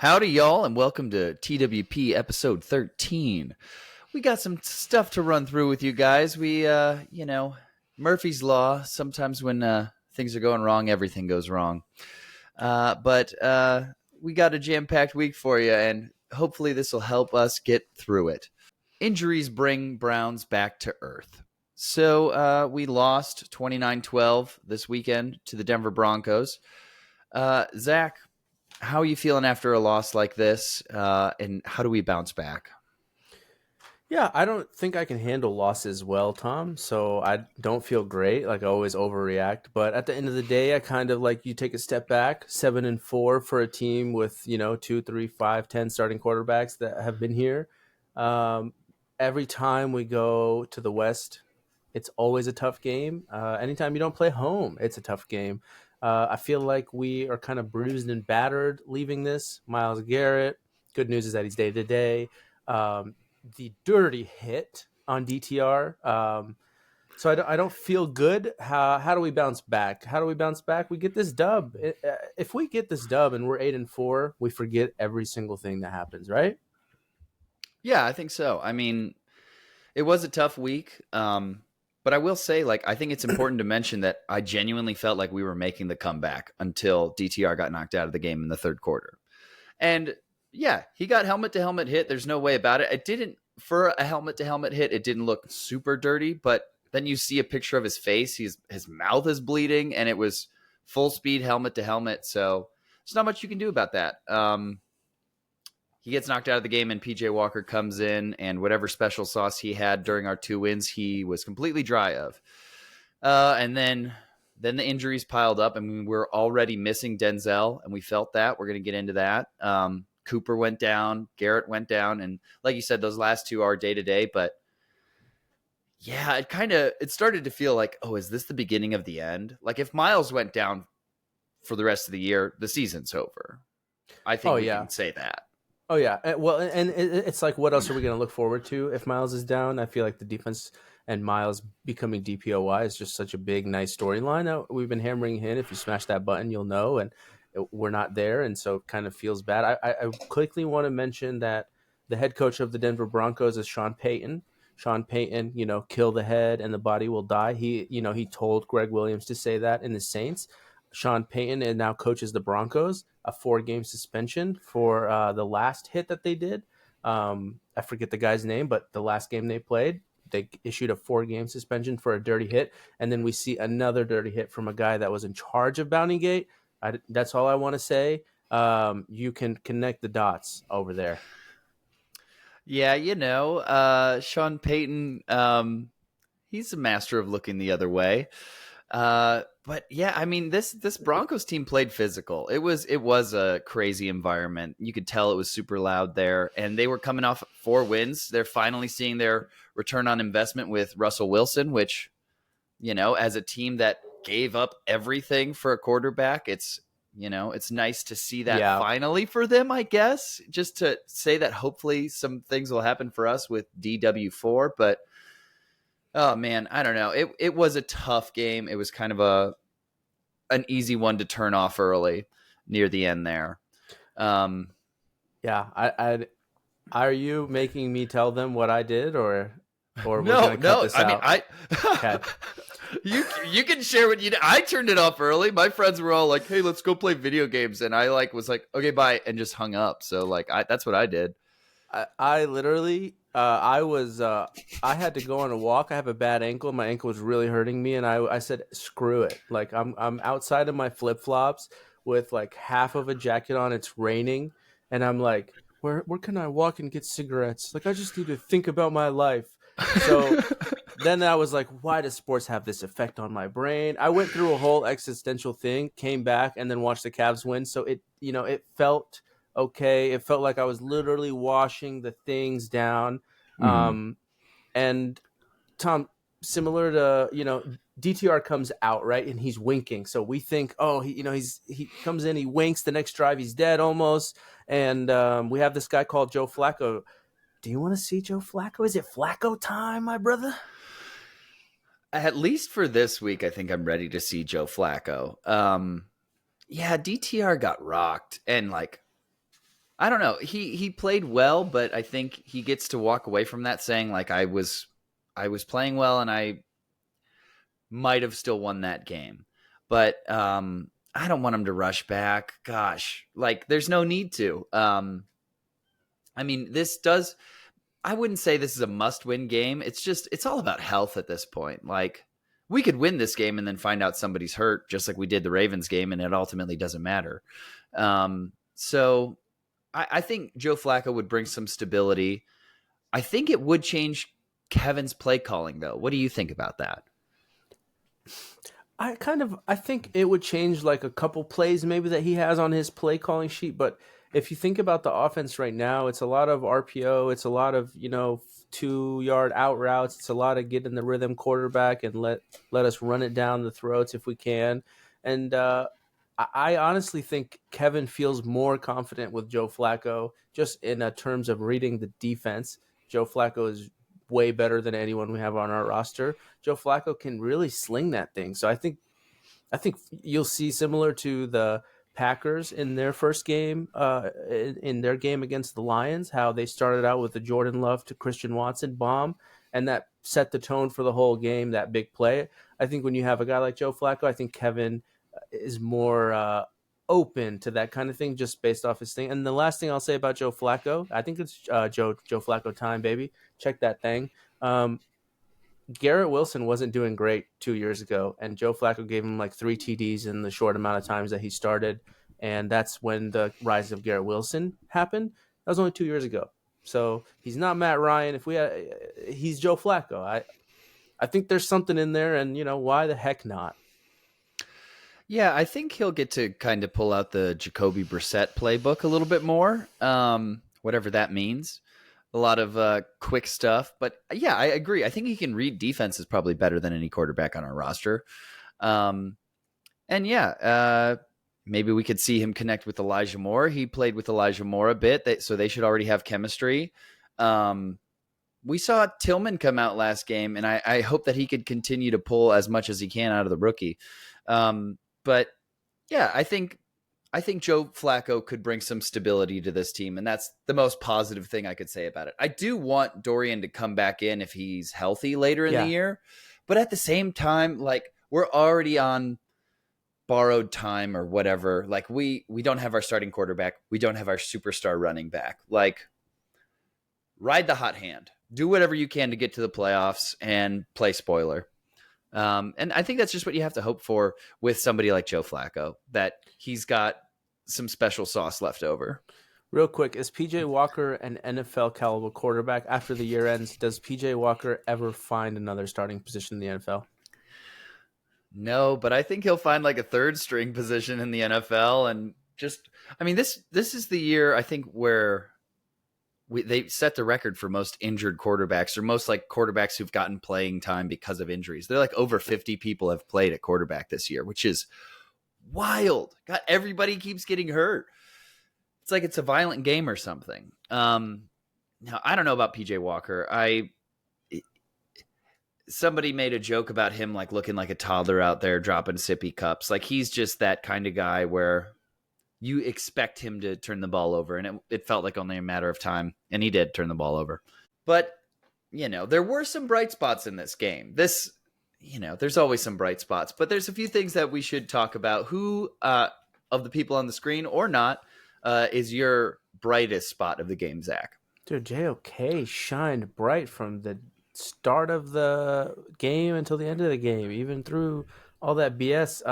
Howdy, y'all, and welcome to TWP episode 13. We got some stuff to run through with you guys. Murphy's Law. Sometimes when things are going wrong, everything goes wrong. But we got a jam-packed week for you, and hopefully this will help us get through it. Injuries bring Browns back to earth. So we lost 29-12 this weekend to the Denver Broncos. Zach, how are you feeling after a loss like this, and how do we bounce back? Yeah, I don't think I can handle losses well, Tom. So I don't feel great. Like I always overreact. But at the end of the day, I kind of like you take a step back. 7-4 for a team with 2, 3, 5, 10 starting quarterbacks that have been here. Every time we go to the West, it's always a tough game. Anytime you don't play home, it's a tough game. I feel like we are kind of bruised and battered leaving this. Myles Garrett, good news is that he's day to day. The dirty hit on DTR. So I don't feel good. How do we bounce back? How do we bounce back? We get this dub. If we get this dub and we're 8-4, we forget every single thing that happens, right? Yeah, I think so. I mean, it was a tough week. But I will say, I think it's important to mention that I genuinely felt like we were making the comeback until DTR got knocked out of the game in the third quarter. And yeah, he got helmet-to-helmet hit. There's no way about it. For a helmet-to-helmet hit, it didn't look super dirty, but then you see a picture of his face. His mouth is bleeding, and it was full speed helmet-to-helmet. So there's not much you can do about that. He gets knocked out of the game, and PJ Walker comes in, and whatever special sauce he had during our 2 wins, he was completely dry of. And then the injuries piled up. I mean, we're already missing Denzel, and we felt that. We're going to get into that. Cooper went down, Garrett went down, and like you said, those last two are day-to-day, but yeah, it started to feel like, oh, is this the beginning of the end? Like, if Myles went down for the rest of the year, the season's over. I think we can say that. Oh, yeah. Well, and it's like, what else are we going to look forward to if Myles is down? I feel like the defense and Myles becoming DPOY is just such a big, nice storyline that we've been hammering in. If you smash that button, you'll know, and we're not there, and so it kind of feels bad. I quickly want to mention that the head coach of the Denver Broncos is Sean Payton. Sean Payton, kill the head and the body will die. He told Greg Williams to say that in the Saints. Sean Payton and now coaches the Broncos, a 4-game suspension for the last hit that they did. I forget the guy's name, but the last game they played, they issued a 4-game suspension for a dirty hit. And then we see another dirty hit from a guy that was in charge of Bounty Gate. That's all I want to say. You can connect the dots over there. Yeah, Sean Payton, he's a master of looking the other way. But yeah, I mean, this Broncos team played physical. It was a crazy environment. You could tell it was super loud there, and they were coming off 4 wins. They're finally seeing their return on investment with Russell Wilson, which, as a team that gave up everything for a quarterback, it's nice to see that finally for them, I guess, just to say that hopefully some things will happen for us with DW4, but oh man, I don't know. It was a tough game. It was kind of an easy one to turn off early near the end there. Yeah, are you making me tell them what I did, or we're no? Gonna cut this out? I mean, okay. You can share what you did. I turned it off early. My friends were all like, "Hey, let's go play video games," and I was like, "Okay, bye," and just hung up. So that's what I did. I literally. I had to go on a walk. I have a bad ankle. My ankle was really hurting me. And I said, screw it. Like I'm outside of my flip flops with like half of a jacket on. It's raining. And I'm like, where can I walk and get cigarettes? Like, I just need to think about my life. So then I was like, why does sports have this effect on my brain? I went through a whole existential thing, came back, and then watched the Cavs win. So it felt okay. It felt like I was literally washing the things down. And Tom, similar to, DTR comes out, right? And he's winking. So we think, oh, he comes in, he winks, the next drive, he's dead almost. And we have this guy called Joe Flacco. Do you want to see Joe Flacco? Is it Flacco time, my brother? At least for this week, I think I'm ready to see Joe Flacco. Yeah, DTR got rocked. And I don't know. He played well, but I think he gets to walk away from that saying like I was playing well and I might have still won that game. But I don't want him to rush back. Gosh, like there's no need to. I mean, this does. I wouldn't say this is a must-win game. It's all about health at this point. Like we could win this game and then find out somebody's hurt, just like we did the Ravens game, and it ultimately doesn't matter. So I think Joe Flacco would bring some stability. I think it would change Kevin's play calling, though. What do you think about that? I think it would change like a couple plays maybe that he has on his play calling sheet, but if you think about the offense right now, it's a lot of RPO, it's a lot of, 2-yard out routes, it's a lot of get in the rhythm quarterback and let us run it down the throats if we can. And I honestly think Kevin feels more confident with Joe Flacco just in terms of reading the defense. Joe Flacco is way better than anyone we have on our roster. Joe Flacco can really sling that thing. So I think you'll see similar to the Packers in their first game, in their game against the Lions, how they started out with the Jordan Love to Christian Watson bomb, and that set the tone for the whole game, that big play. I think when you have a guy like Joe Flacco, I think Kevin is more open to that kind of thing just based off his thing. And the last thing I'll say about Joe Flacco, I think it's Joe Flacco time, baby. Check that thing. Garrett Wilson wasn't doing great 2 years ago, and Joe Flacco gave him like 3 TDs in the short amount of times that he started, and that's when the rise of Garrett Wilson happened. That was only 2 years ago. So he's not Matt Ryan. He's Joe Flacco. I think there's something in there, and why the heck not? Yeah, I think he'll get to kind of pull out the Jacoby Brissett playbook a little bit more, whatever that means. A lot of quick stuff. But yeah, I agree. I think he can read defenses probably better than any quarterback on our roster. And yeah, maybe we could see him connect with Elijah Moore. He played with Elijah Moore a bit, so they should already have chemistry. We saw Tillman come out last game, and I hope that he could continue to pull as much as he can out of the rookie. But yeah, I think Joe Flacco could bring some stability to this team, and that's the most positive thing I could say about it. I do want Dorian to come back in if he's healthy later in the year, but at the same time, like we're already on borrowed time or whatever. Like we don't have our starting quarterback, we don't have our superstar running back. Like ride the hot hand, do whatever you can to get to the playoffs and play spoiler. And I think that's just what you have to hope for with somebody like Joe Flacco, that he's got some special sauce left over. Real quick, is PJ Walker an NFL caliber quarterback? After the year ends, does PJ Walker ever find another starting position in the NFL? No, but I think he'll find like a third string position in the NFL. And just, I mean, this is the year I think where they set the record for most injured quarterbacks, or most like quarterbacks who've gotten playing time because of injuries. They're like over 50 people have played at quarterback this year, which is wild. God, everybody keeps getting hurt. It's like it's a violent game or something. Now I don't know about PJ Walker. Somebody made a joke about him like looking like a toddler out there dropping sippy cups. Like he's just that kind of guy where you expect him to turn the ball over, and it felt like only a matter of time, and he did turn the ball over. But, there were some bright spots in this game. There's always some bright spots, but there's a few things that we should talk about. Who of the people on the screen or not is your brightest spot of the game, Zach? Dude, JOK shined bright from the start of the game until the end of the game, even through all that BS.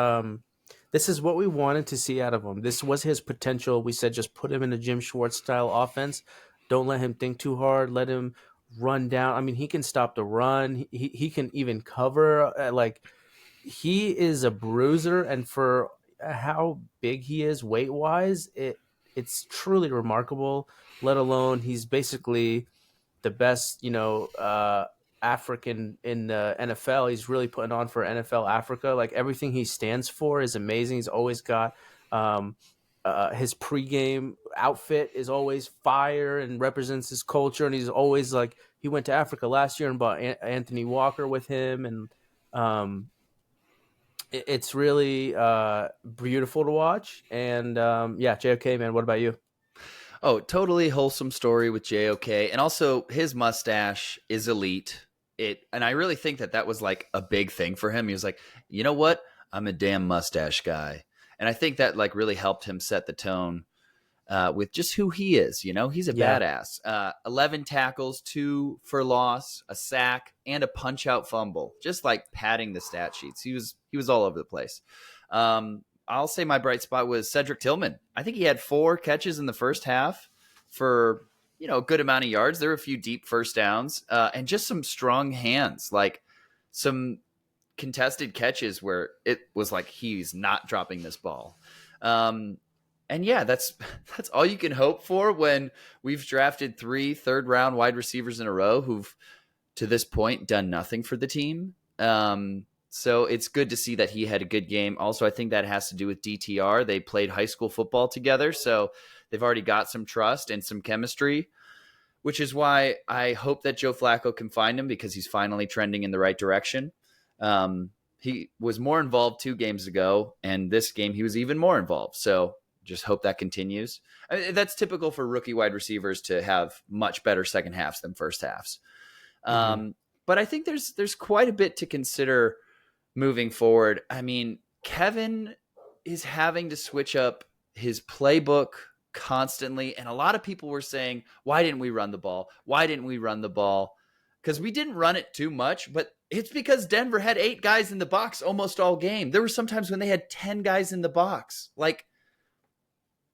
This is what we wanted to see out of him. This was his potential. We said just put him in a Jim Schwartz style offense. Don't let him think too hard. Let him run down. I mean, he can stop the run. He can even cover. He is a bruiser, and for how big he is weight wise, it's truly remarkable. Let alone he's basically the best, African in the NFL. He's really putting on for NFL Africa. Like everything he stands for is amazing. He's always got his pregame outfit is always fire and represents his culture. And he's always like, he went to Africa last year and brought Anthony Walker with him. And it's really beautiful to watch. And JOK, man, what about you? Oh, totally wholesome story with JOK. And also his mustache is elite. And I really think that was like a big thing for him. He was like, you know what? I'm a damn mustache guy. And I think that like really helped him set the tone with just who he is. You know, he's a Yeah. badass. 11 tackles, 2 for loss, a sack, and a punch out fumble. Just like padding the stat sheets. He was all over the place. I'll say my bright spot was Cedric Tillman. I think he had 4 catches in the first half for, a good amount of yards. There were a few deep first downs and just some strong hands, like some contested catches where it was like he's not dropping this ball. And yeah, that's all you can hope for when we've drafted 3 third-round wide receivers in a row who've to this point done nothing for the team. So it's good to see that he had a good game. Also, I think that has to do with DTR. They played high school football together, so they've already got some trust and some chemistry, which is why I hope that Joe Flacco can find him because he's finally trending in the right direction. He was more involved 2 games ago, and this game he was even more involved. So just hope that continues. I mean, that's typical for rookie wide receivers to have much better second halves than first halves. But I think there's quite a bit to consider moving forward. I mean, Kevin is having to switch up his playbook constantly. And a lot of people were saying, why didn't we run the ball? Why didn't we run the ball? Because we didn't run it too much, but it's because Denver had 8 guys in the box almost all game. There were some times when they had 10 guys in the box. Like,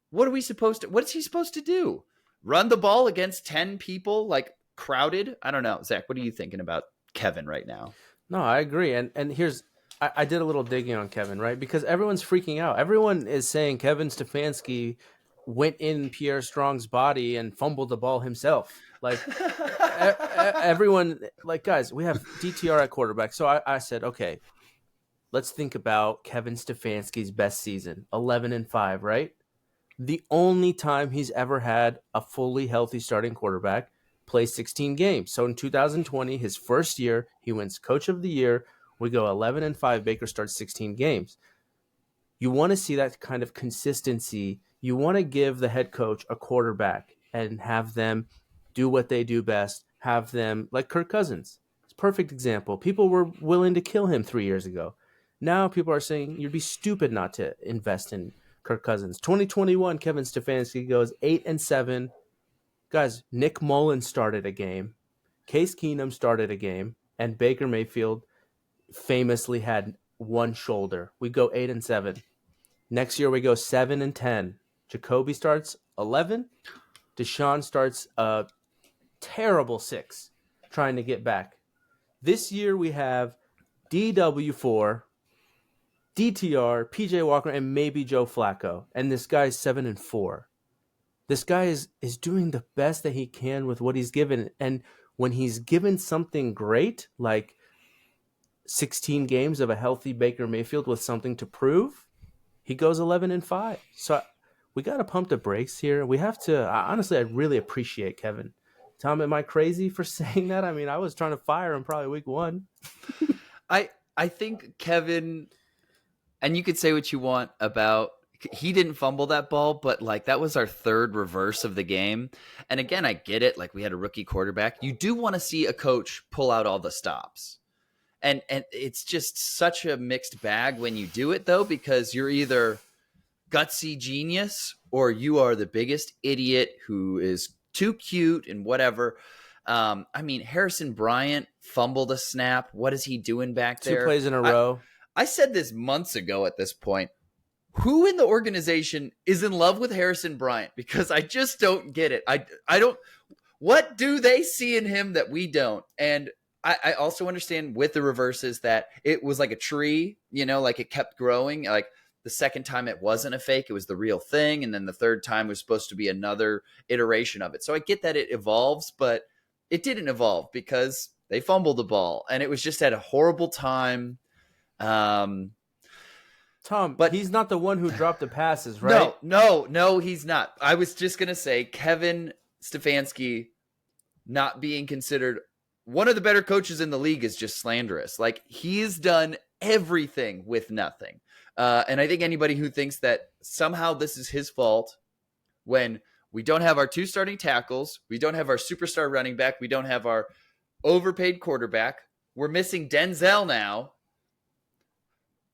what's he supposed to do? Run the ball against 10 people, like crowded? I don't know. Zach, what are you thinking about Kevin right now? No, I agree. And here's, I did a little digging on Kevin, right? Because everyone's freaking out. Everyone is saying Kevin Stefanski went in Pierre Strong's body and fumbled the ball himself. Like everyone, like, guys, we have DTR at quarterback. So I said, okay, let's think about Kevin Stefanski's best season, 11-5, right? The only time he's ever had a fully healthy starting quarterback play 16 games. So in 2020, his first year, he wins Coach of the Year. We go 11-5. Baker starts 16 games. You want to see that kind of consistency. You want to give the head coach a quarterback and have them do what they do best. Have them, like Kirk Cousins. It's a perfect example. People were willing to kill him 3 years ago. Now people are saying you'd be stupid not to invest in Kirk Cousins. 2021, Kevin Stefanski goes 8-7. Guys, Nick Mullen started a game. Case Keenum started a game. And Baker Mayfield famously had one shoulder. We go 8-7. Next year we go 7-10. Jacoby starts 11. Deshaun starts a terrible 6, trying to get back. This year we have DW4, DTR, PJ Walker, and maybe Joe Flacco. And this guy's 7-4. This guy is doing the best that he can with what he's given. And when he's given something great, like 16 games of a healthy Baker Mayfield with something to prove, he goes 11-5. So we got to pump the brakes here. We have to, honestly, I really appreciate Kevin. Tom, am I crazy for saying that? I mean, I was trying to fire him probably week 1. I think Kevin, and you could say what you want about, he didn't fumble that ball, but like that was our 3rd reverse of the game. And again, I get it. Like we had a rookie quarterback. You do want to see a coach pull out all the stops. And it's just such a mixed bag when you do it though, because you're either gutsy genius or you are the biggest idiot who is too cute and whatever. I mean, Harrison Bryant fumbled a snap. What is he doing back there? 2 plays in a row. I said this months ago at this point. Who in the organization is in love with Harrison Bryant? Because I just don't get it. I don't. What do they see in him that we don't? And I also understand with the reverses that it was like a tree, like it kept growing. Like the second time it wasn't a fake, it was the real thing. And then the third time was supposed to be another iteration of it. So I get that it evolves, but it didn't evolve because they fumbled the ball and it was just at a horrible time. Tom, but he's not the one who dropped the passes, right? No, he's not. I was just going to say Kevin Stefanski not being considered one of the better coaches in the league is just slanderous. Like he's done everything with nothing. And I think anybody who thinks that somehow this is his fault when We don't have our 2 starting tackles. We don't have our superstar running back. We don't have our overpaid quarterback. We're missing Denzel now.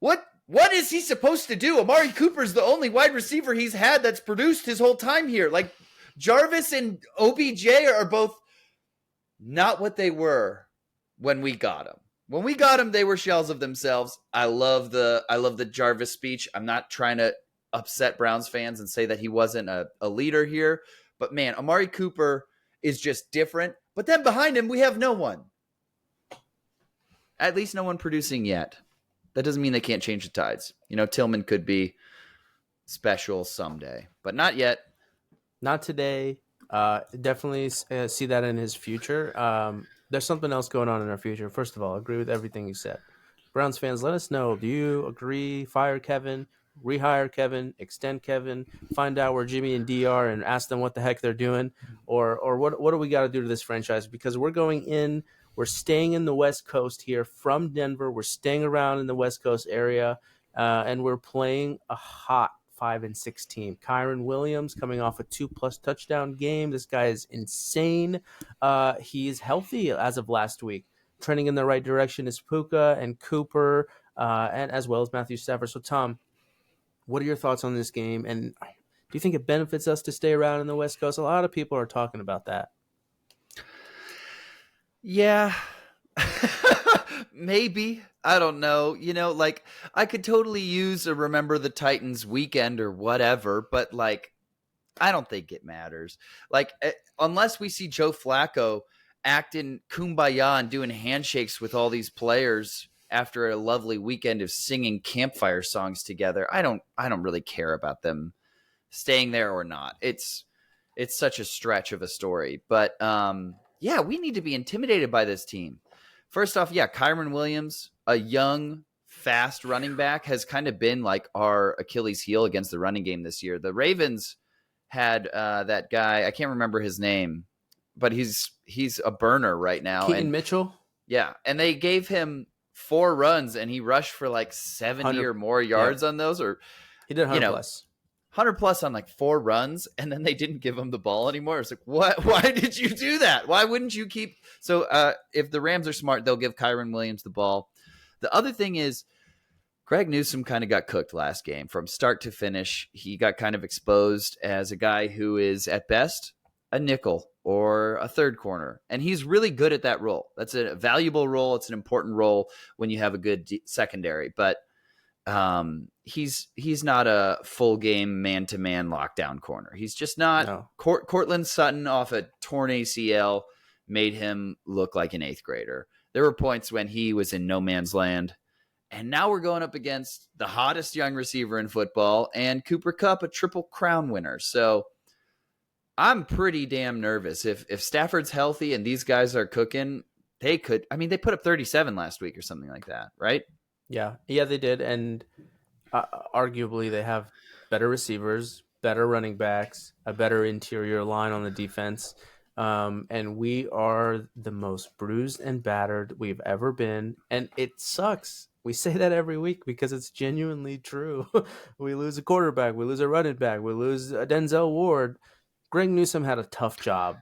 What is he supposed to do? Amari Cooper's the only wide receiver he's had that's produced his whole time here. Like, Jarvis and OBJ are both not what they were when we got them. When we got them, they were shells of themselves. I love the Jarvis speech. I'm not trying to upset Browns fans and say that he wasn't a leader here. But, man, Amari Cooper is just different. But then behind him, we have no one. At least no one producing yet. That doesn't mean they can't change the tides. Tillman could be special someday, but not yet. Not today. Definitely see that in his future. There's something else going on in our future. First of all, I agree with everything you said. Browns fans, let us know. Do you agree? Fire Kevin, rehire Kevin, extend Kevin, find out where Jimmy and D are and ask them what the heck they're doing, or what do we got to do to this franchise? Because we're staying in the West Coast here from Denver. We're staying around in the West Coast area, and we're playing a hot 5-6 team. Kyron Williams coming off a 2+ touchdown game. This guy is insane. He's healthy as of last week. Trending in the right direction is Puka and Cooper, and as well as Matthew Stafford. So, Tom, what are your thoughts on this game? And do you think it benefits us to stay around in the West Coast? A lot of people are talking about that. Yeah, maybe. I don't know. I could totally use a Remember the Titans weekend or whatever, but I don't think it matters. Unless we see Joe Flacco acting kumbaya and doing handshakes with all these players after a lovely weekend of singing campfire songs together, I don't really care about them staying there or not. It's such a stretch of a story, but yeah, we need to be intimidated by this team. First off, Kyron Williams, a young, fast running back, has kind of been like our Achilles heel against the running game this year. The Ravens had that guy, I can't remember his name, but he's a burner right now. Keaton Mitchell? Yeah, and they gave him 4 runs, and he rushed for 70 or more yards on those. Or he did 100 plus. 100 plus on 4 runs, and then they didn't give him the ball anymore. It's what? Why did you do that? Why wouldn't you keep? So if the Rams are smart, they'll give Kyron Williams the ball. The other thing is Greg Newsome kind of got cooked last game from start to finish. He got kind of exposed as a guy who is at best a nickel or a third corner, and he's really good at that role. That's a valuable role. It's an important role when you have a good secondary, but he's not a full game man-to-man lockdown corner. He's just not. No. Cortland Sutton off a torn ACL made him look like an 8th grader. There were points when he was in no man's land, and now we're going up against the hottest young receiver in football and Cooper Kupp, a Triple Crown winner. So I'm pretty damn nervous. If Stafford's healthy and these guys are cooking, they could. I mean, they put up 37 last week or something like that, right? Yeah, they did, and arguably they have better receivers, better running backs, a better interior line on the defense, and we are the most bruised and battered we've ever been, and it sucks. We say that every week because it's genuinely true. We lose a quarterback, we lose a running back, we lose a Denzel Ward. Greg Newsome had a tough job.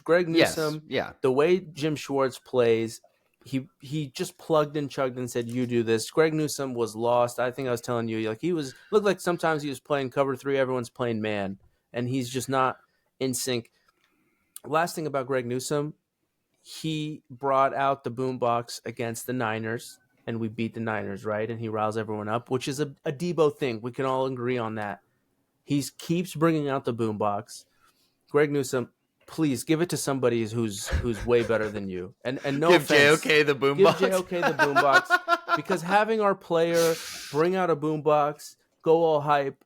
Greg Newsome, the way Jim Schwartz plays, he just plugged and chugged and said, "You do this." Greg Newsome was lost. I think I was telling you, looked like sometimes he was playing cover 3, everyone's playing man, and he's just not in sync. Last thing about Greg Newsome, he brought out the boombox against the Niners, and we beat the Niners, right? And he riles everyone up, which is a Debo thing. We can all agree on that. He keeps bringing out the boombox. Greg Newsome, please give it to somebody who's way better than you. And no give offense, JOK the boombox. Give JOK the boombox, because having our player bring out a boombox, go all hype,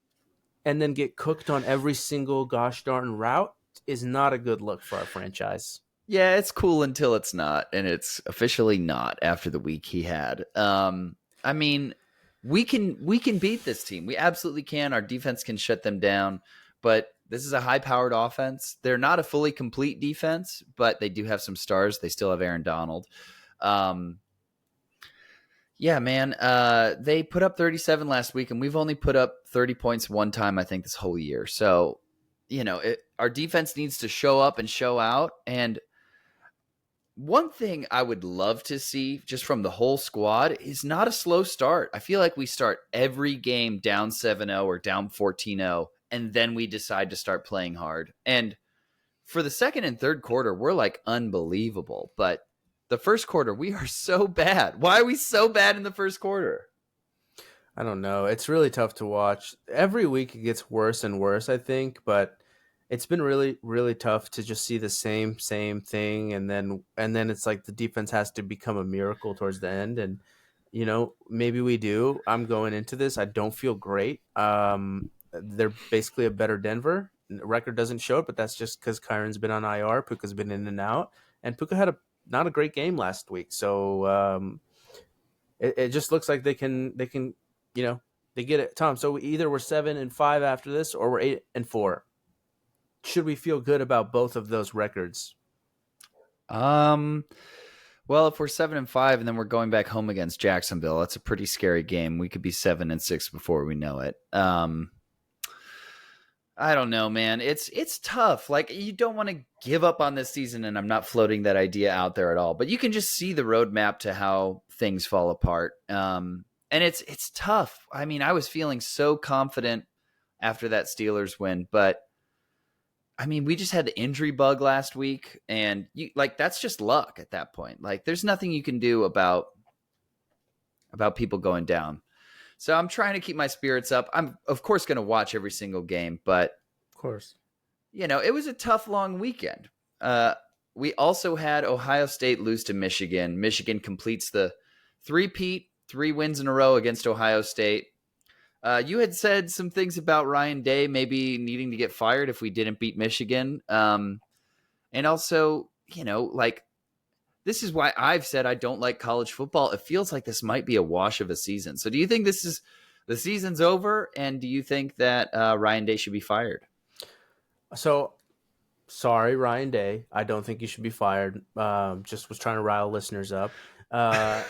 and then get cooked on every single gosh darn route is not a good look for our franchise. Yeah, it's cool until it's not, and it's officially not after the week he had. I mean, we can beat this team. We absolutely can. Our defense can shut them down, but this is a high-powered offense. They're not a fully complete defense, but they do have some stars. They still have Aaron Donald. Yeah, man. They put up 37 last week, and we've only put up 30 points one time, I think, this whole year. So, our defense needs to show up and show out. And one thing I would love to see just from the whole squad is not a slow start. I feel like we start every game down 7-0 or down 14-0, and then we decide to start playing hard. And for the second and third quarter, we're like unbelievable. But the first quarter, we are so bad. Why are we so bad in the first quarter? I don't know. It's really tough to watch. Every week it gets worse and worse, I think, but it's been really, really tough to just see the same thing, and then it's like the defense has to become a miracle towards the end, and maybe we do. I'm going into this. I don't feel great. They're basically a better Denver. The record doesn't show it, but that's just because Kyron's been on IR. Puka's been in and out, and Puka had not a great game last week. So it just looks like they can they get it. Tom, so either we're 7-5 after this, or we're 8-4. Should we feel good about both of those records? Well, if we're 7-5 and then we're going back home against Jacksonville, that's a pretty scary game. We could be 7-6 before we know it. I don't know, man. It's tough. Like, you don't want to give up on this season, and I'm not floating that idea out there at all. But you can just see the roadmap to how things fall apart. And it's tough. I mean, I was feeling so confident after that Steelers win, but I mean, we just had the injury bug last week, and that's just luck at that point. Like, there's nothing you can do about people going down. So I'm trying to keep my spirits up. I'm, of course, going to watch every single game, but of course, it was a tough, long weekend. We also had Ohio State lose to Michigan. Michigan completes the three-peat, 3 wins in a row against Ohio State. You had said some things about Ryan Day maybe needing to get fired if we didn't beat Michigan. And also, this is why I've said I don't like college football. It feels like this might be a wash of a season. So do you think the season's over? And do you think that Ryan Day should be fired? So, sorry, Ryan Day. I don't think you should be fired. Just was trying to rile listeners up. I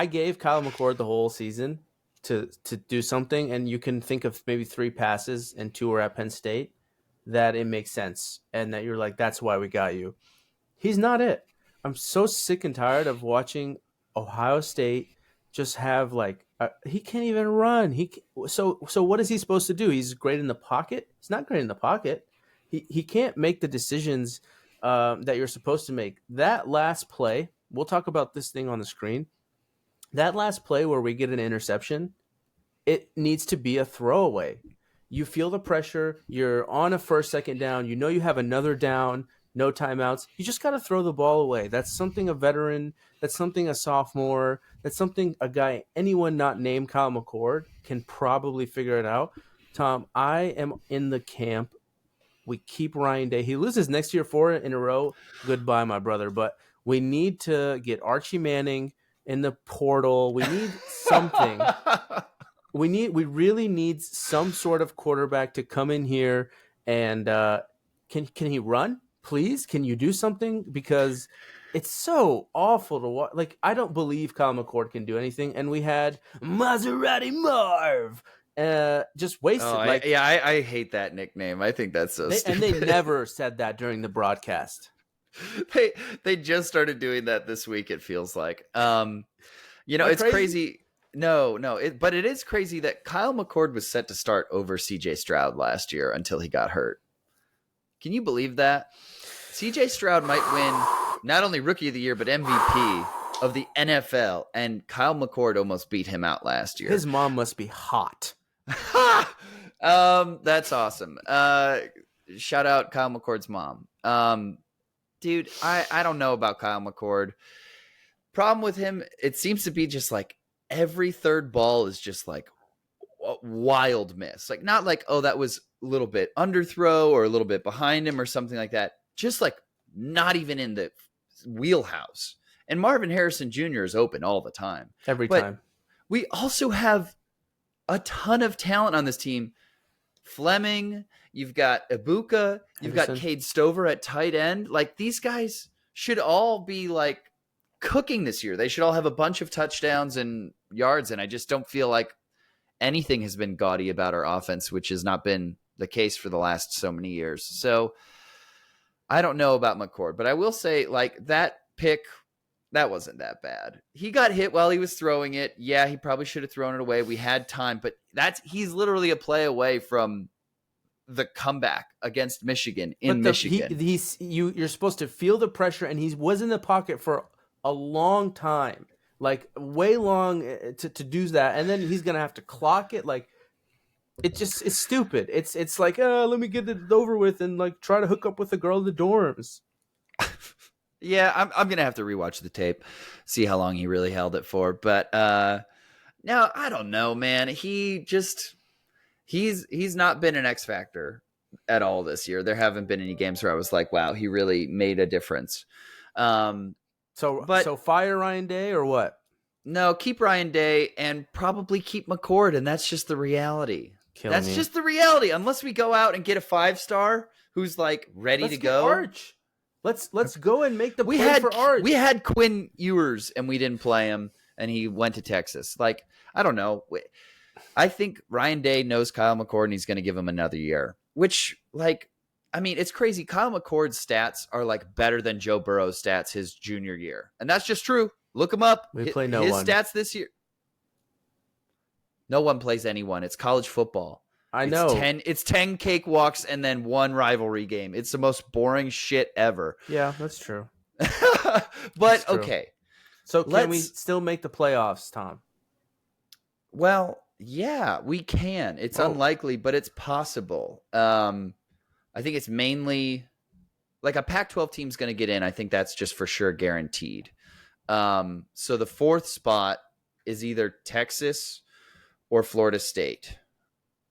gave Kyle McCord the whole season to do something, and you can think of maybe 3 passes and 2 were at Penn State, that it makes sense, and that you're like, that's why we got you. He's not it. I'm so sick and tired of watching Ohio State just have he can't even run. So what is he supposed to do? He's great in the pocket. He's not great in the pocket. He can't make the decisions that you're supposed to make. That last play, we'll talk about this thing on the screen. That last play where we get an interception, it needs to be a throwaway. You feel the pressure. You're on a first, second down. You have another down, no timeouts. You just got to throw the ball away. That's something a veteran, that's something a sophomore, that's something a guy, anyone not named Kyle McCord, can probably figure it out. Tom, I am in the camp. We keep Ryan Day. He loses next year 4 in a row. Goodbye, my brother. But we need to get Archie Manning in the portal. We need something. We really need some sort of quarterback to come in here and can he run? Please, can you do something? Because it's so awful to watch. Like, I don't believe Kyle McCord can do anything. And we had Maserati Marv just wasted. I hate that nickname. I think that's so stupid. And they never said that during the broadcast. They just started doing that this week, it feels like. It's crazy. No, but it is crazy that Kyle McCord was set to start over CJ Stroud last year until he got hurt. Can you believe that? CJ Stroud might win not only Rookie of the Year, but MVP of the NFL, and Kyle McCord almost beat him out last year. His mom must be hot. That's awesome. Shout out Kyle McCord's mom. Dude, I don't know about Kyle McCord. Problem with him, it seems to be just like every third ball is just like a wild miss. Like, not like, oh, that was a little bit underthrow or a little bit behind him or something like that. Just like not even in the wheelhouse. And Marvin Harrison Jr. is open all the time. Every time. We also have a ton of talent on this team. Fleming, you've got Ibuka, you've got Cade Stover at tight end. Like, these guys should all be like cooking this year. They should all have a bunch of touchdowns and yards, and I just don't feel like anything has been gaudy about our offense, which has not been the case for the last so many years. So I don't know about McCord, but I will say, like, that pick, that wasn't that bad. He got hit while he was throwing it. Yeah, he probably should have thrown it away. We had time, but he's literally a play away from the comeback against Michigan in Michigan. You're supposed to feel the pressure, and he was in the pocket for a long time, like way long to do that, and then he's gonna have to clock it. Like, it's stupid. It's like, let me get it over with and like try to hook up with a girl in the dorms. Yeah, I'm gonna have to rewatch the tape, see how long he really held it for. But now I don't know, man. He's not been an X factor at all this year. There haven't been any games where I was like, wow, he really made a difference. So fire Ryan Day or what? No, keep Ryan Day and probably keep McCord, and that's just the reality. Just the reality. Unless we go out and get a 5-star who's like ready to go. Arch. Let's go and make the play for Arch. We had Quinn Ewers and we didn't play him, and he went to Texas. Like, I don't know. I think Ryan Day knows Kyle McCord, and he's going to give him another year. Which, like, I mean, it's crazy. Kyle McCord's stats are like better than Joe Burrow's stats his junior year, and that's just true. Look him up. We play his stats this year. No one plays anyone. It's college football. I know. It's 10 cakewalks and then one rivalry game. It's the most boring shit ever. Yeah, that's true. But that's true. Okay. So can we still make the playoffs, Tom? Well, yeah, we can. It's unlikely, but it's possible. I think it's mainly like a Pac-12 team's going to get in. I think that's just for sure guaranteed. So the 4th spot is either Texas or Florida State.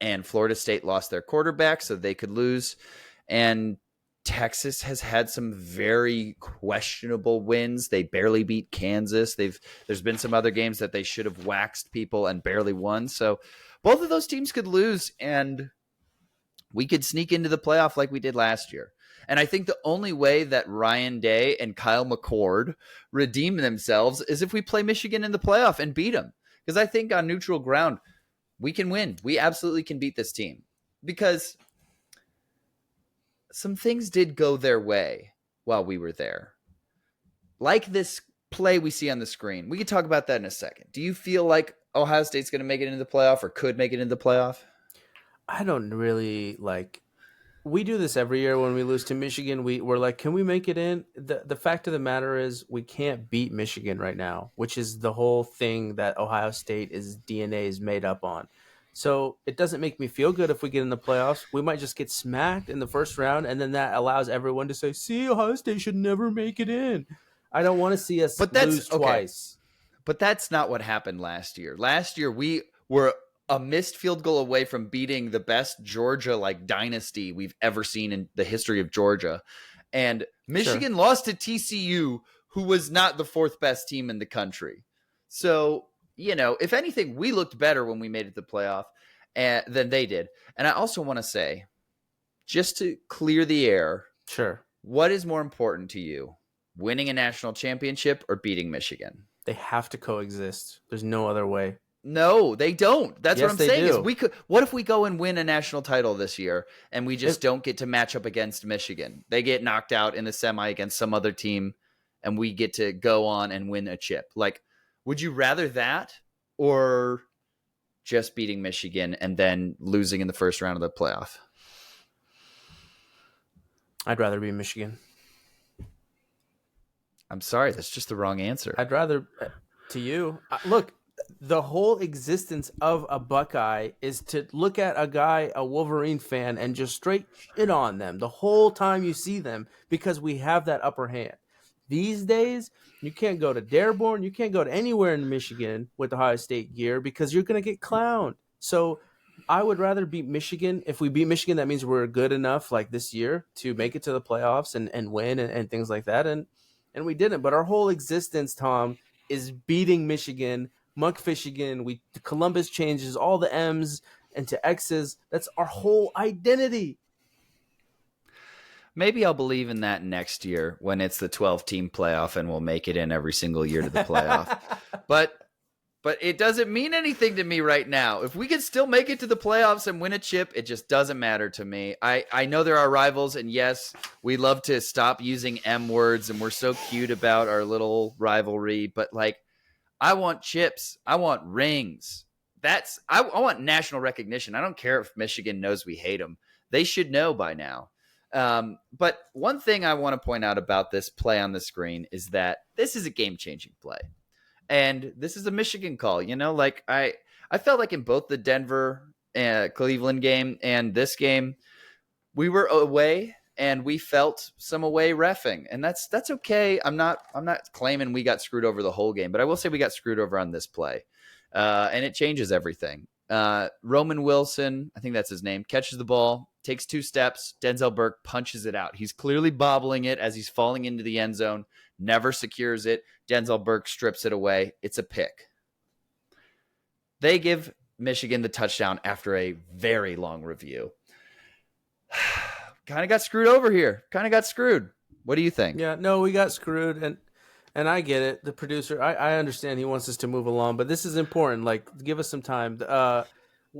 And Florida State lost their quarterback, so they could lose. And Texas has had some very questionable wins. They barely beat Kansas. There's been some other games that they should have waxed people and barely won. So both of those teams could lose, and we could sneak into the playoff like we did last year. And I think the only way that Ryan Day and Kyle McCord redeem themselves is if we play Michigan in the playoff and beat them. Because I think on neutral ground, we can win. We absolutely can beat this team. Because some things did go their way while we were there. Like this play we see on the screen. We could talk about that in a second. Do you feel like Ohio State's going to make it into the playoff or could make it into the playoff? I don't really like... We do this every year when we lose to Michigan. We're like, can we make it in? The fact of the matter is we can't beat Michigan right now, which is the whole thing that Ohio State's DNA is made up on. So it doesn't make me feel good if we get in the playoffs. We might just get smacked in the first round, and then that allows everyone to say, see, Ohio State should never make it in. I don't want to see us lose twice. But that's not what happened last year. Last year, we were a missed field goal away from beating the best Georgia dynasty we've ever seen in the history of Georgia. And Michigan lost to TCU, who was not the 4th best team in the country. So, if anything, we looked better when we made it to the playoff than they did. And I also want to say, just to clear the air, what is more important to you, winning a national championship or beating Michigan? They have to coexist. There's no other way. No, they don't. That's yes, what I'm saying. Do. Is we could. What if we go and win a national title this year and we just don't get to match up against Michigan? They get knocked out in the semi against some other team, and we get to go on and win a chip. Like, would you rather that or just beating Michigan and then losing in the first round of the playoff? I'd rather be Michigan. I'm sorry, that's just the wrong answer. I'd rather. To you, look. The whole existence of a Buckeye is to look at a Wolverine fan, and just straight shit on them the whole time you see them because we have that upper hand. These days, you can't go to Dearborn, you can't go to anywhere in Michigan with Ohio State gear because you're going to get clowned. So I would rather beat Michigan. If we beat Michigan, that means we're good enough like this year to make it to the playoffs and win and things like that. And we didn't. But our whole existence, Tom, is beating Michigan, Monkfishigan, Columbus changes all the M's into X's. That's our whole identity. Maybe I'll believe in that next year when it's the 12-team playoff and we'll make it in every single year to the playoff. But but it doesn't mean anything to me right now. If we can still make it to the playoffs and win a chip, it just doesn't matter to me. I know there are rivals, and yes, we love to stop using M words, and we're so cute about our little rivalry, but like, I want chips. I want rings. I want national recognition. I don't care if Michigan knows we hate them. They should know by now. But one thing I want to point out about this play on the screen is that this is a game-changing play. And this is a Michigan call. Like I felt like in both the Denver Cleveland game and this game, we were away and we felt some away reffing, and that's okay. I'm not claiming we got screwed over the whole game, but I will say we got screwed over on this play, and it changes everything. Roman Wilson, I think that's his name, catches the ball, takes 2 steps. Denzel Burke punches it out. He's clearly bobbling it as he's falling into the end zone, never secures it. Denzel Burke strips it away. It's a pick. They give Michigan the touchdown after a very long review. Kind of got screwed over here. Kind of got screwed. What do you think? Yeah, no, we got screwed, and I get it. The producer, I understand he wants us to move along, but this is important. Like, give us some time.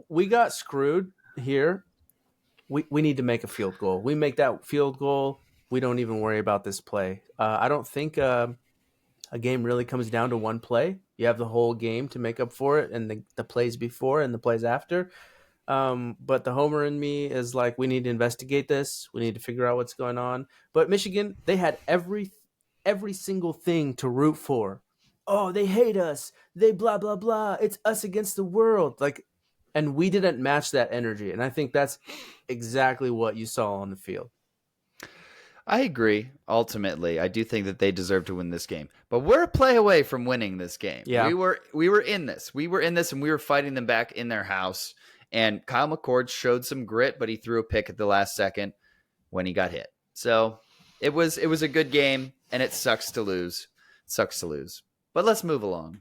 We got screwed here. We need to make a field goal. We make that field goal, we don't even worry about this play. I don't think a game really comes down to one play. You have the whole game to make up for it, and the plays before and the plays after. But the homer in me is like, we need to investigate this. We need to figure out what's going on. But Michigan, they had every single thing to root for. Oh, they hate us. They blah, blah, blah. It's us against the world. Like, and we didn't match that energy. And I think that's exactly what you saw on the field. I agree. Ultimately, I do think that they deserve to win this game, but we're a play away from winning this game. Yeah. We were in this. We were in this, and we were fighting them back in their house. And Kyle McCord showed some grit, but he threw a pick at the last second when he got hit. So it was a good game, and it sucks to lose. But let's move along.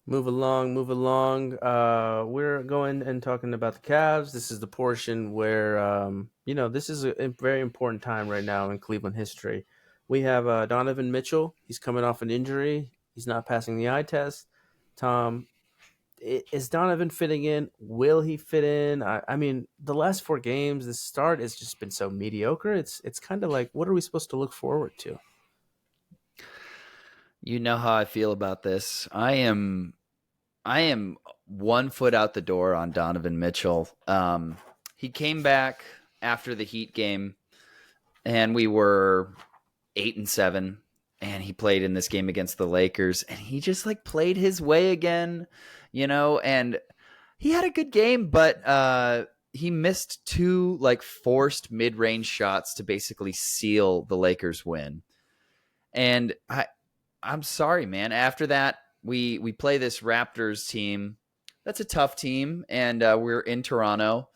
Move along. We're going and talking about the Cavs. This is the portion where, this is a very important time right now in Cleveland history. We have Donovan Mitchell. He's coming off an injury. He's not passing the eye test. Tom, is Donovan fitting in? Will he fit in? I mean, the last 4 games, the start has just been so mediocre. It's kind of like, what are we supposed to look forward to? You know how I feel about this. I am 1 foot out the door on Donovan Mitchell. He came back after the Heat game, and we were 8-7, and he played in this game against the Lakers, and he just like played his way again, and he had a good game, but he missed 2 like forced mid-range shots to basically seal the Lakers win. And I'm sorry, man. After that, we play this Raptors team. That's a tough team, and we're in Toronto.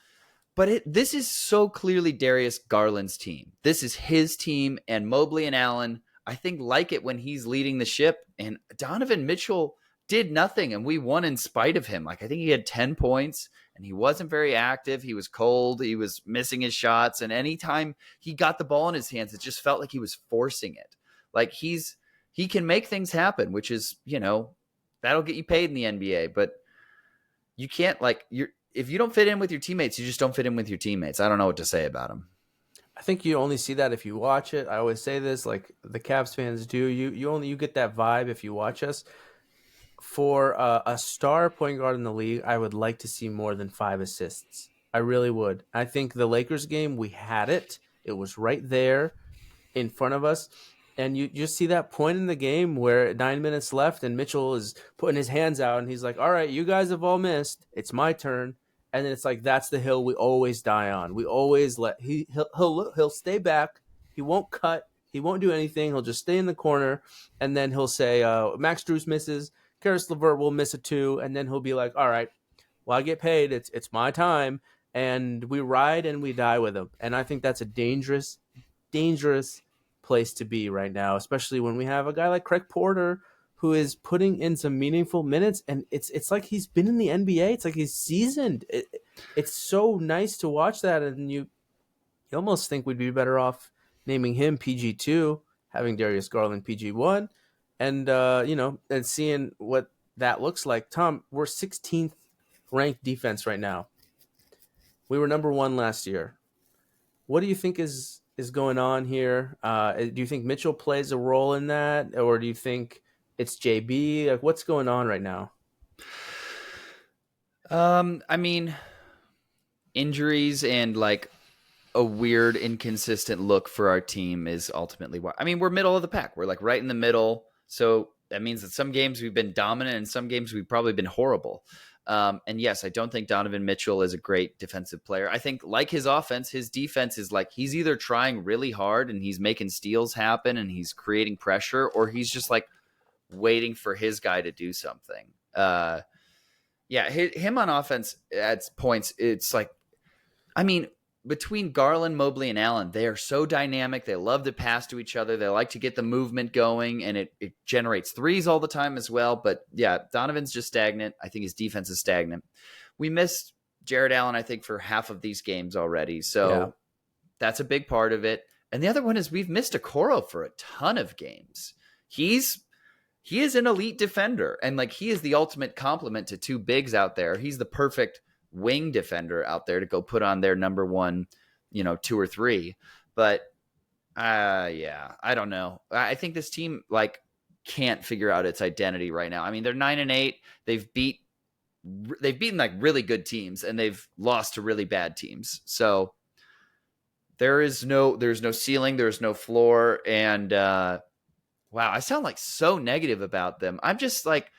But this is so clearly Darius Garland's team. This is his team, and Mobley and Allen, I think, like it when he's leading the ship. And Donovan Mitchell did nothing, and we won in spite of him. Like, I think he had 10 points, and he wasn't very active. He was cold. He was missing his shots, and anytime he got the ball in his hands, it just felt like he was forcing it. Like, he can make things happen, which is, that'll get you paid in the NBA. But you can't, if you don't fit in with your teammates, you just don't fit in with your teammates. I don't know what to say about him. I think you only see that if you watch it. I always say this, like the Cavs fans do. You get that vibe if you watch us. For a star point guard in the league, I would like to see more than 5 assists. I really would. I think the Lakers game, we had it. It was right there in front of us. And you just see that point in the game where 9 minutes left and Mitchell is putting his hands out and he's like, all right, you guys have all missed. It's my turn. And then it's like, that's the hill we always die on. We always he'll stay back. He won't cut. He won't do anything. He'll just stay in the corner. And then he'll say, Max Strus misses. Karis LeVert will miss a 2. And then he'll be like, all right, well, I get paid. It's my time. And we ride and we die with him. And I think that's a dangerous place to be right now, especially when we have a guy like Craig Porter who is putting in some meaningful minutes, and it's like he's been in the NBA. It's like he's seasoned. It's so nice to watch that, and you almost think we'd be better off naming him PG2, having Darius Garland PG1, and and seeing what that looks like. Tom, we're 16th ranked defense right now. We were number 1 last year. What do you think is going on here? Do you think Mitchell plays a role in that, or do you think it's JB? Like, what's going on right now? I mean, injuries and like a weird, inconsistent look for our team is ultimately why. I mean, we're middle of the pack. We're like right in the middle. So that means that some games we've been dominant and some games we've probably been horrible. And yes, I don't think Donovan Mitchell is a great defensive player. I think, like his offense, his defense is like he's either trying really hard and he's making steals happen and he's creating pressure, or he's just like waiting for his guy to do something. Yeah, him on offense at points, it's like, I mean, between Garland, Mobley, and Allen, they are so dynamic. They love to pass to each other. They like to get the movement going, and it generates threes all the time as well. But yeah, Donovan's just stagnant. I think his defense is stagnant. We missed Jared Allen, I think, for half of these games already. So that's a big part of it. And the other one is we've missed Okoro for a ton of games. He is an elite defender, and like he is the ultimate complement to two bigs out there. He's the perfect wing defender out there to go put on their number one, 2 or 3. But yeah, I don't know. I think this team like can't figure out its identity right now. I mean, they're 9-8. They've beaten like really good teams, and they've lost to really bad teams. So there's no ceiling, there's no floor, and wow, I sound like so negative about them. I'm just like,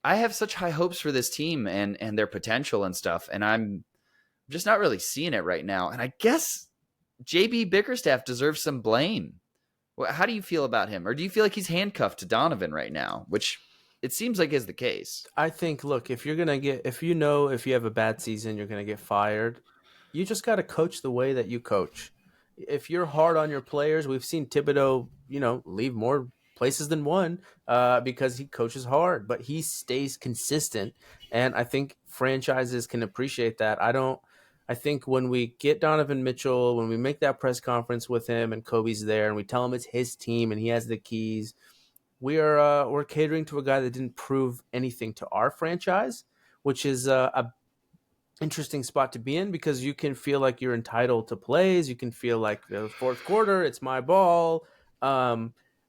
I have such high hopes for this team and their potential and stuff, and I'm just not really seeing it right now. And I guess JB Bickerstaff deserves some blame. How do you feel about him? Or do you feel like he's handcuffed to Donovan right now, which it seems like is the case? I think, look, if you have a bad season, you're going to get fired. You just got to coach the way that you coach. If you're hard on your players, we've seen Thibodeau, leave more places than one because he coaches hard, but he stays consistent. And I think franchises can appreciate that. I think when we get Donovan Mitchell, when we make that press conference with him and Kobe's there and we tell him it's his team and he has the keys, we're catering to a guy that didn't prove anything to our franchise, which is a interesting spot to be in because you can feel like you're entitled to plays. You can feel like the fourth quarter, it's my ball.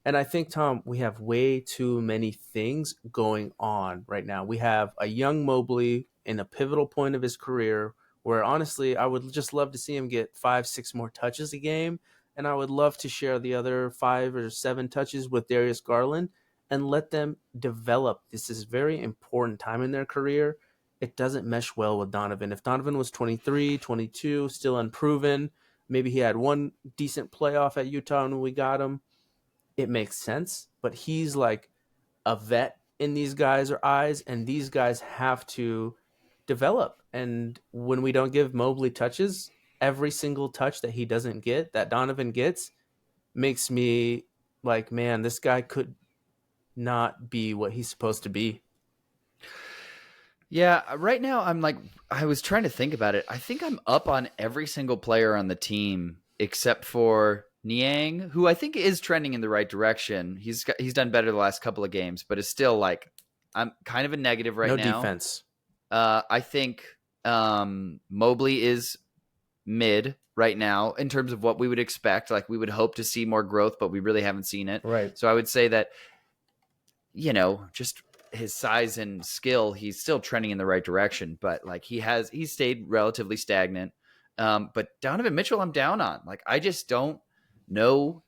And I think, Tom, we have way too many things going on right now. We have a young Mobley in a pivotal point of his career where, honestly, I would just love to see him get 5-6 more touches a game. And I would love to share the other 5 or 7 touches with Darius Garland and let them develop. This is a very important time in their career. It doesn't mesh well with Donovan. If Donovan was 23, 22, still unproven, maybe he had one decent playoff at Utah when we got him, it makes sense. But he's like a vet in these guys' eyes, and these guys have to develop. And when we don't give Mobley touches, every single touch that he doesn't get, that Donovan gets, makes me like, man, this guy could not be what he's supposed to be. Yeah, right now I'm like, I was trying to think about it. I think I'm up on every single player on the team except for Niang, who I think is trending in the right direction. He's done better the last couple of games, but is still like, I'm kind of a negative right No now. defense. I think Mobley is mid right now in terms of what we would expect. Like we would hope to see more growth, but we really haven't seen it. Right. So I would say that, just his size and skill, he's still trending in the right direction, but like he's stayed relatively stagnant. But Donovan Mitchell, I'm down on. Like, I just don't know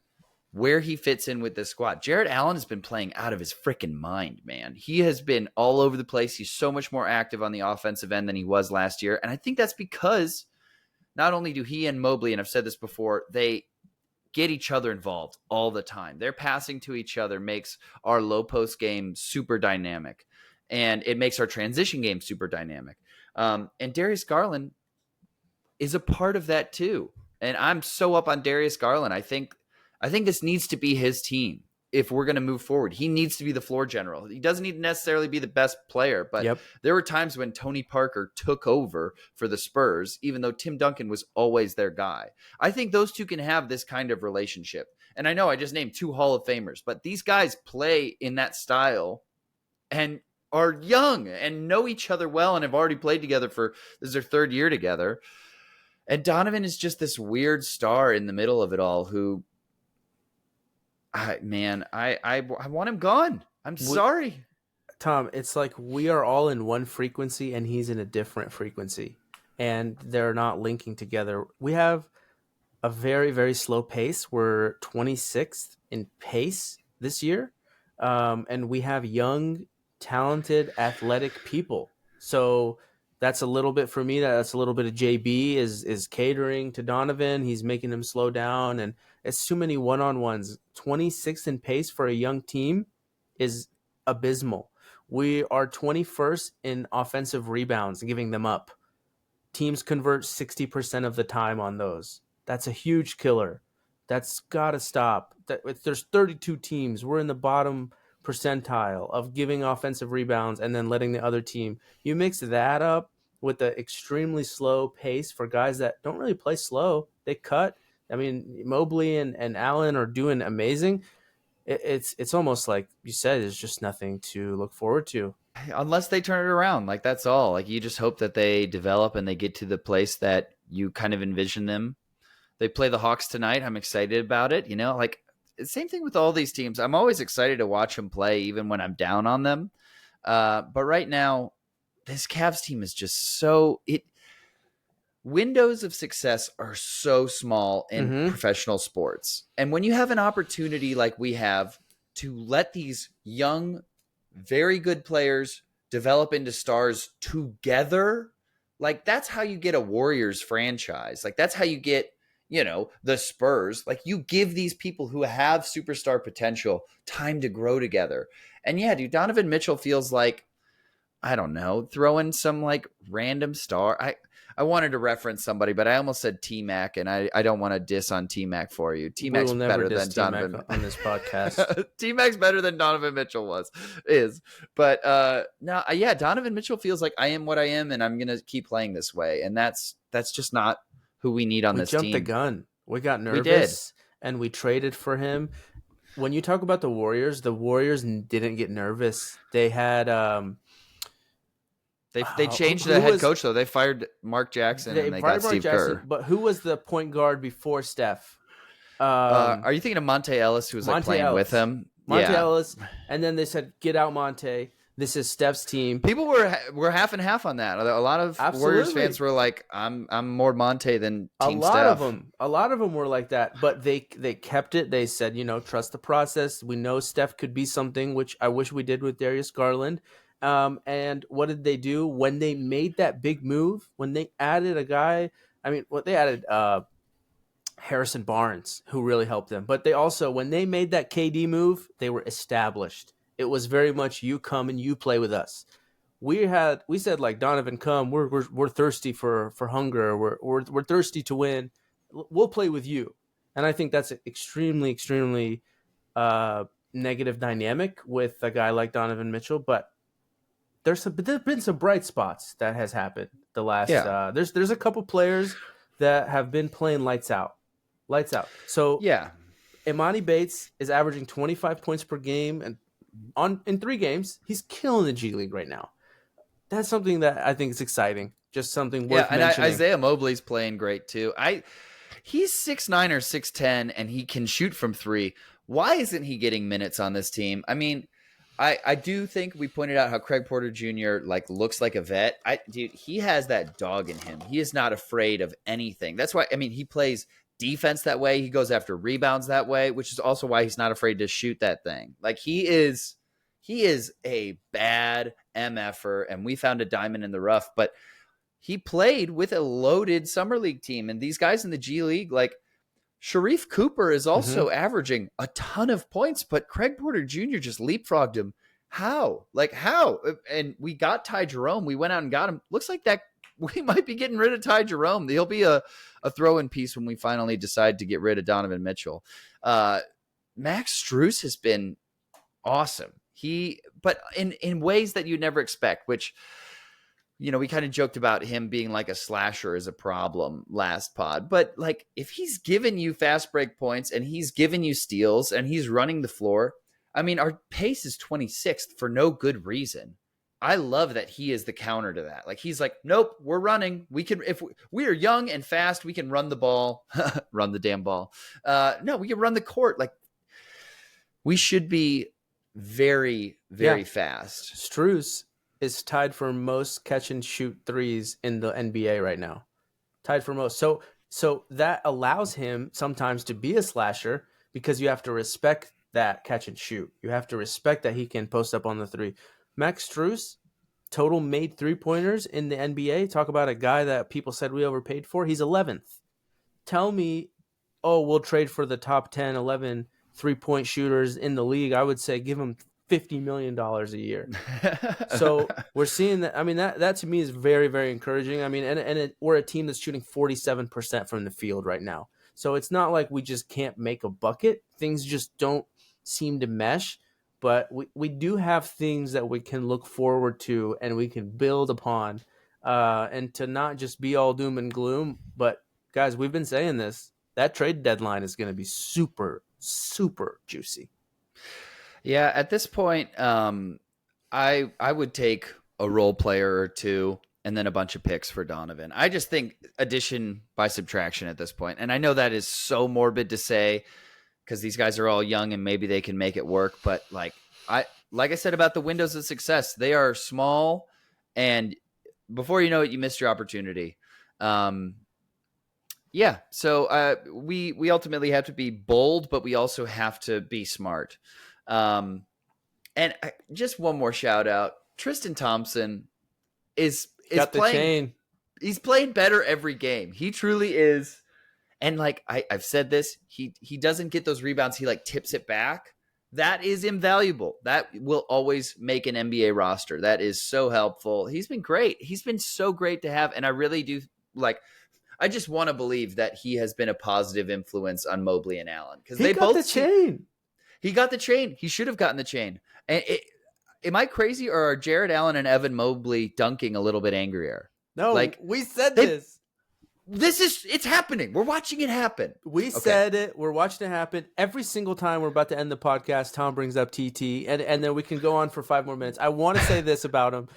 where he fits in with this squad. Jared Allen has been playing out of his freaking mind, man. He has been all over the place. He's so much more active on the offensive end than he was last year. And I think that's because not only do he and Mobley, and I've said this before, they get each other involved all the time. Their passing to each other makes our low post game super dynamic, and it makes our transition game super dynamic. And Darius Garland is a part of that too. And I'm so up on Darius Garland. I think this needs to be his team if we're going to move forward. He needs to be the floor general. He doesn't need to necessarily be the best player, but there were times when Tony Parker took over for the Spurs, even though Tim Duncan was always their guy. I think those two can have this kind of relationship. And I know I just named 2 Hall of Famers, but these guys play in that style. And are young and know each other well and have already played together this is their third year together. And Donovan is just this weird star in the middle of it all who, I want him gone. I'm sorry. Tom, it's like we are all in one frequency and he's in a different frequency, and they're not linking together. We have a very, very slow pace. We're 26th in pace this year. And we have young, talented, athletic people. So that's a little bit for me. That's a little bit of JB is catering to Donovan. He's making him slow down, and it's too many one-on-ones. 26th in pace for a young team is abysmal. We are 21st in offensive rebounds, giving them up. Teams convert 60% of the time on those. That's a huge killer. That's got to stop. There's 32 teams. We're in the bottom percentile of giving offensive rebounds and then letting the other team. You mix that up with the extremely slow pace for guys that don't really play slow. They cut. I mean, Mobley and Allen are doing amazing. It's almost like you said, there's just nothing to look forward to. Unless they turn it around. Like, that's all. Like, you just hope that they develop and they get to the place that you kind of envision them. They play the Hawks tonight. I'm excited about it. You know, like, same thing with all these teams. I'm always excited to watch them play, even when I'm down on them. But right now, this Cavs team is just windows of success are so small in professional sports. And when you have an opportunity like we have to let these young, very good players develop into stars together, like, that's how you get a Warriors franchise. Like, that's how you get, the Spurs. Like, you give these people who have superstar potential time to grow together. And yeah, dude, Donovan Mitchell feels like, I don't know, throw in some like random star. I wanted to reference somebody, but I almost said T-Mac, and I don't want to diss on T-Mac for you. T-Mac's better than Donovan on this podcast. T-Mac's better than Donovan Mitchell is. But no, yeah, Donovan Mitchell feels like I am what I am, and I'm gonna keep playing this way, and that's just not who we need on this team. We jumped the gun. We got nervous, and we traded for him. When you talk about the Warriors didn't get nervous. They had They changed the head coach, though. They fired Mark Jackson and they got Steve Kerr. But who was the point guard before Steph? Are you thinking of Monte Ellis, who was like playing with him? Monte Ellis, and then they said, "Get out, Monte. This is Steph's team." People were half and half on that. A lot of Warriors fans were like, "I'm more Monte than Team Steph." A lot of them were like that, but they kept it. They said, trust the process. We know Steph could be something, which I wish we did with Darius Garland. And what did they do when they made that big move? When they added a guy, they added Harrison Barnes, who really helped them. But they also, when they made that KD move, they were established. It was very much, you come and you play with us. We said, like, Donovan, come. We're thirsty for hunger. We're thirsty to win. We'll play with you. And I think that's an extremely, extremely negative dynamic with a guy like Donovan Mitchell. But there's been some bright spots that has happened the last. There's a couple players that have been playing lights out. So yeah, Imani Bates is averaging 25 points per game, and in 3 games, he's killing the G League right now. That's something that I think is exciting. Just something worth mentioning. And Isaiah Mobley's playing great too. He's 6'9" or 6'10", and he can shoot from 3. Why isn't he getting minutes on this team? I mean, I do think we pointed out how Craig Porter Jr. looks like a vet. Dude, he has that dog in him. He is not afraid of anything. That's why, he plays defense that way. He goes after rebounds that way, which is also why he's not afraid to shoot that thing. Like, he is a bad MFer, and we found a diamond in the rough, but he played with a loaded summer league team, and these guys in the G League, like Sharif Cooper, is also averaging a ton of points, but Craig Porter Jr. just leapfrogged him. How? And we got Ty Jerome. We went out and got him. Looks like that we might be getting rid of Ty Jerome. He'll be a throw-in piece when we finally decide to get rid of Donovan Mitchell. Max Strus has been awesome. But in ways that you'd never expect, which, we kind of joked about him being like a slasher is a problem last pod. But like, if he's giving you fast break points and he's giving you steals and he's running the floor, our pace is 26th for no good reason. I love that he is the counter to that. Like he's like, nope, we're running. We can, if we are young and fast, we can run the ball, run the damn ball. No, we can run the court. Like we should be very, very fast. Strus is tied for most catch and shoot threes in the NBA right now. Tied for most. So that allows him sometimes to be a slasher because you have to respect that catch and shoot. You have to respect that he can post up on the three. Max Strus, total made three-pointers in the NBA. Talk about a guy that people said we overpaid for. He's 11th. Tell me, oh, we'll trade for the top 10, 11 three-point shooters in the league. I would say give him $50 million a year. So we're seeing that. I mean, that to me is very, very encouraging. I mean, and we're a team that's shooting 47% from the field right now. So it's not like we just can't make a bucket. Things just don't seem to mesh. But we do have things that we can look forward to and we can build upon, and to not just be all doom and gloom. But, guys, we've been saying this. That trade deadline is going to be super, super juicy. Yeah, at this point, I would take a role player or two and then a bunch of picks for Donovan. I just think addition by subtraction at this point. And I know that is so morbid to say, because these guys are all young and maybe they can make it work. But like I said about the windows of success, they are small, and before you know it, you missed your opportunity. Yeah. So we ultimately have to be bold, but we also have to be smart. Just one more shout out. Tristan Thompson is got the playing. Chain. He's playing better every game. He truly is. And like I've said this, he doesn't get those rebounds. He like tips it back. That is invaluable. That will always make an NBA roster. That is so helpful. He's been great. He's been so great to have. And I really do I just want to believe that he has been a positive influence on Mobley and Allen, because they got both the chain. He got the chain. He should have gotten the chain. And am I crazy, or are Jared Allen and Evan Mobley dunking a little bit angrier? No, like we said this. It's happening. We're watching it happen. We said it. We're watching it happen. Every single time we're about to end the podcast, Tom brings up TT, and then we can go on for 5 more minutes. I want to say this about him.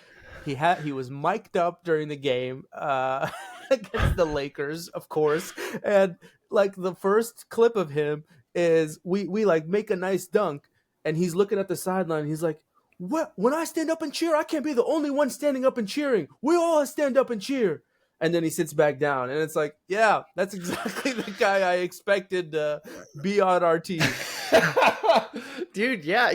He was mic'd up during the game against the Lakers, of course. And like the first clip of him is we like make a nice dunk, and he's looking at the sideline. He's like, "What? When I stand up and cheer, I can't be the only one standing up and cheering. We all stand up and cheer." And then he sits back down, and it's like, yeah, that's exactly the guy I expected to be on our team. Dude, yeah,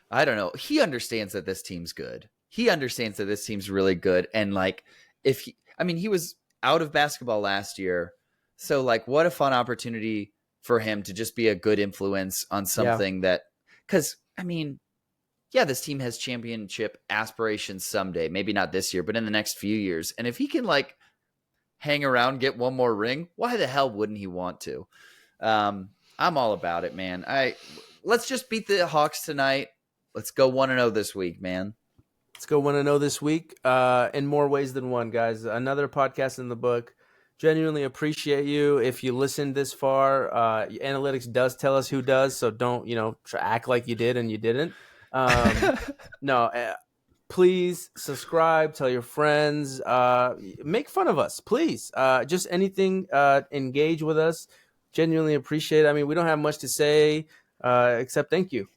I don't know. He understands that this team's good. He understands that this team's really good. And like, he was out of basketball last year. So like, what a fun opportunity for him to just be a good influence on something because this team has championship aspirations someday. Maybe not this year, but in the next few years. And if he can like hang around, get one more ring, why the hell wouldn't he want to? I'm all about it, man. Let's just beat the Hawks tonight. Let's go 1-0 this week, man. Let's go 1-0 this week in more ways than one, guys. Another podcast in the book. Genuinely appreciate you. If you listened this far, analytics does tell us who does. So don't, act like you did and you didn't. Please subscribe, tell your friends, make fun of us, please. Just anything, engage with us. Genuinely appreciate it. I mean, we don't have much to say, except thank you.